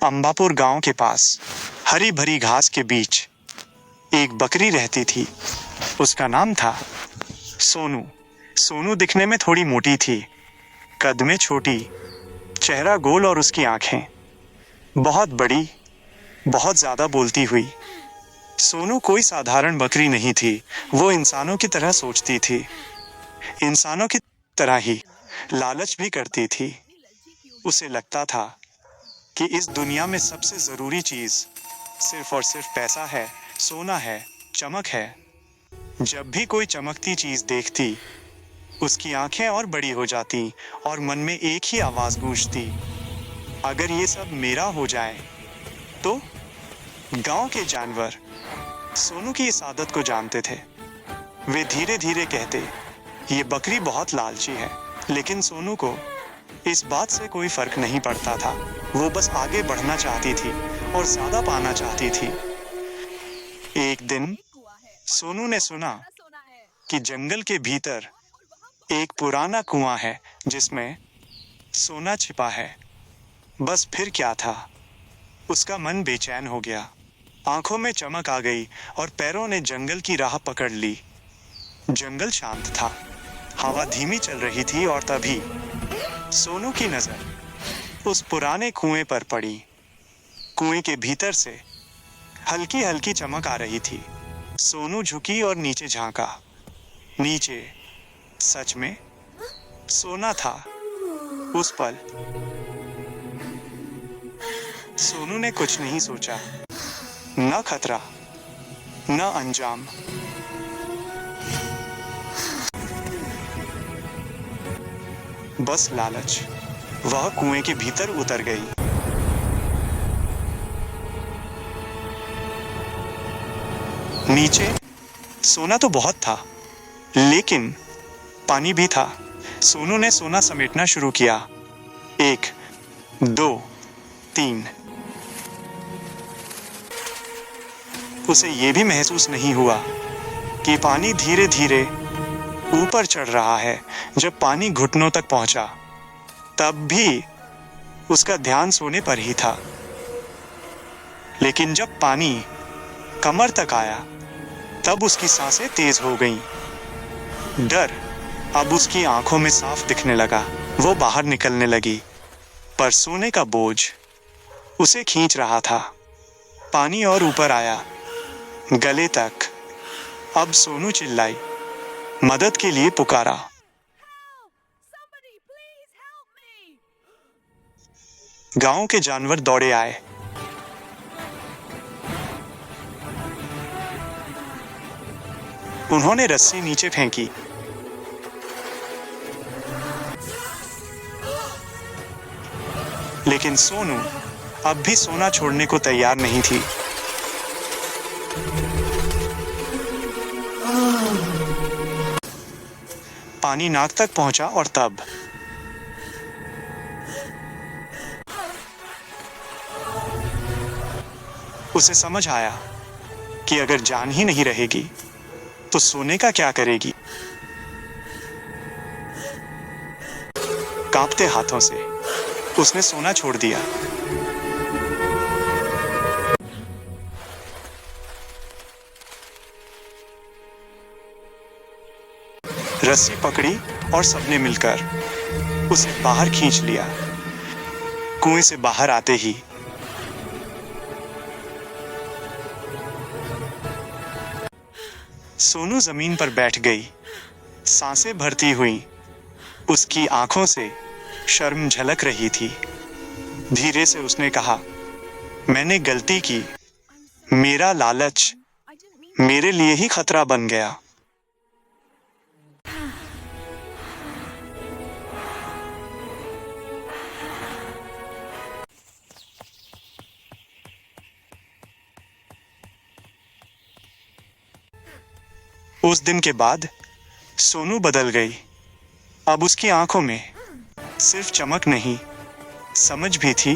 अंबापुर गांव के पास हरी भरी घास के बीच एक बकरी रहती थी। उसका नाम था सोनू। सोनू दिखने में थोड़ी मोटी थी, कद में छोटी, चेहरा गोल और उसकी आंखें बहुत बड़ी, बहुत ज्यादा बोलती हुई। सोनू कोई साधारण बकरी नहीं थी, वो इंसानों की तरह सोचती थी, इंसानों की तरह ही लालच भी करती थी। उसे लगता था कि इस दुनिया में सबसे जरूरी चीज सिर्फ और सिर्फ पैसा है, सोना है, चमक है। जब भी कोई चमकती चीज देखती, उसकी आंखें और बड़ी हो जाती और मन में एक ही आवाज गूंजती, अगर ये सब मेरा हो जाए तो। गांव के जानवर सोनू की इस आदत को जानते थे। वे धीरे धीरे कहते, ये बकरी बहुत लालची है, लेकिन सोनू को इस बात से कोई फर्क नहीं पड़ता था। वो बस आगे बढ़ना चाहती थी और ज्यादा पाना चाहती थी। एक दिन सोनू ने सुना कि जंगल के भीतर एक पुराना कुआं है जिसमें सोना छिपा है। बस फिर क्या था, उसका मन बेचैन हो गया, आंखों में चमक आ गई और पैरों ने जंगल की राह पकड़ ली। जंगल शांत था, हवा धीमी चल रही थी और तभी सोनू की नजर उस पुराने कुएं पर पड़ी। कुएं के भीतर से हल्की हल्की चमक आ रही थी। सोनू झुकी और नीचे झांका। नीचे सच में सोना था। उस पल सोनू ने कुछ नहीं सोचा, न खतरा, न अंजाम, बस लालच। वह कुएं के भीतर उतर गई। नीचे सोना तो बहुत था, लेकिन पानी भी था। सोनू ने सोना समेटना शुरू किया। 1, 2, 3। उसे यह भी महसूस नहीं हुआ कि पानी धीरे धीरे ऊपर चढ़ रहा है। जब पानी घुटनों तक पहुंचा, तब भी उसका ध्यान सोने पर ही था। लेकिन जब पानी कमर तक आया, तब उसकी सांसें तेज हो गईं। डर अब उसकी आंखों में साफ दिखने लगा। वो बाहर निकलने लगी, पर सोने का बोझ उसे खींच रहा था। पानी और ऊपर आया, गले तक। अब सोनू चिल्लाई, मदद के लिए पुकारा। गांव के जानवर दौड़े आए। उन्होंने रस्सी नीचे फेंकी। लेकिन सोनू अब भी सोना छोड़ने को तैयार नहीं थी। पानी नाक तक पहुंचा और तब उसे समझ आया कि अगर जान ही नहीं रहेगी तो सोने का क्या करेगी। कांपते हाथों से उसने सोना छोड़ दिया। रस्सी पकड़ी और सबने मिलकर उसे बाहर खींच लिया। कुएं से बाहर आते ही सोनू जमीन पर बैठ गई, सांसें भरती हुई। उसकी आंखों से शर्म झलक रही थी। धीरे से उसने कहा, मैंने गलती की। मेरा लालच मेरे लिए ही खतरा बन गया। उस दिन के बाद सोनू बदल गई। अब उसकी आंखों में सिर्फ चमक नहीं, समझ भी थी।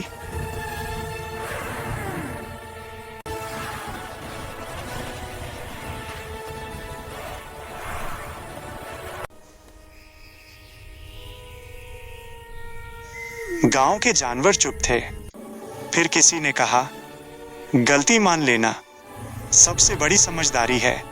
गांव के जानवर चुप थे। फिर किसी ने कहा, गलती मान लेना सबसे बड़ी समझदारी है।